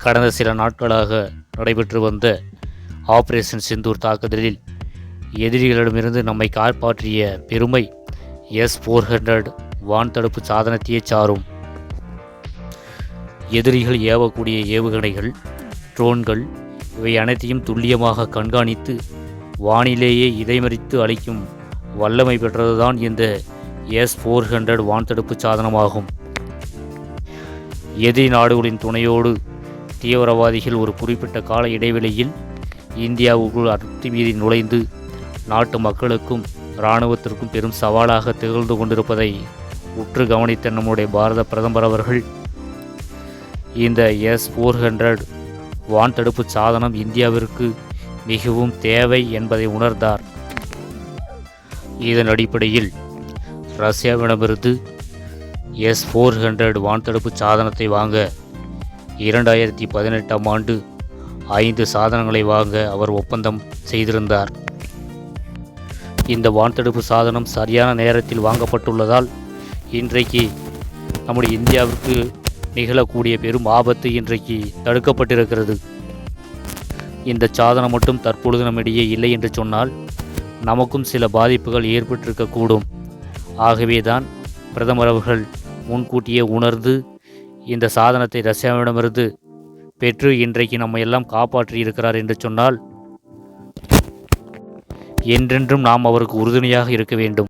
கடந்த சில நாட்களாக நடைபெற்று வந்த ஆபரேஷன் சிந்தூர் தாக்குதலில் எதிரிகளிடமிருந்து நம்மை காப்பாற்றிய பெருமை S-400 வான் தடுப்பு சாதனத்தையே சாரும். எதிரிகள் ஏவக்கூடிய ஏவுகணைகள், ட்ரோன்கள் இவை அனைத்தையும் துல்லியமாக கண்காணித்து வானிலேயே இடைமறித்து அளிக்கும் வல்லமை பெற்றதுதான் இந்த S-400 வான் தடுப்பு சாதனமாகும். எதிரி நாடுகளின் துணையோடு தீவிரவாதிகள் ஒரு குறிப்பிட்ட கால இடைவெளியில் இந்தியாவுக்குள் அத்துமீறி நுழைந்து நாட்டு மக்களுக்கும் இராணுவத்திற்கும் பெரும் சவாலாக திகழ்ந்து கொண்டிருப்பதை உற்று கவனித்த நம்முடைய பாரத பிரதமர் அவர்கள் இந்த S-400 வான் தடுப்பு சாதனம் இந்தியாவிற்கு மிகவும் தேவை என்பதை உணர்ந்தார். இதன் அடிப்படையில் ரஷ்யாவிடமிருந்து S-400 வான் தடுப்பு சாதனத்தை வாங்க 2018ஆம் ஆண்டு 5 சாதனங்களை வாங்க அவர் ஒப்பந்தம் செய்திருந்தார். இந்த வான் தடுப்பு சாதனம் சரியான நேரத்தில் வாங்கப்பட்டுள்ளதால் இன்றைக்கு நம்முடைய இந்தியாவிற்கு நிகழக்கூடிய பெரும் ஆபத்து இன்றைக்கு தடுக்கப்பட்டிருக்கிறது. இந்த சாதனம் மட்டும் தற்பொழுது நம்மிடையே இல்லை என்று சொன்னால் நமக்கும் சில பாதிப்புகள் ஏற்பட்டிருக்கக்கூடும். ஆகவேதான் பிரதமர் அவர்கள் முன்கூட்டியே உணர்ந்து இந்த சாதனத்தை ரஷ்யாவிடமிருந்து பெற்று இன்றைக்கு நம்ம எல்லாம் காப்பாற்றியிருக்கிறார் என்று சொன்னால் என்றென்றும் நாம் அவருக்கு உறுதுணையாக இருக்க வேண்டும்.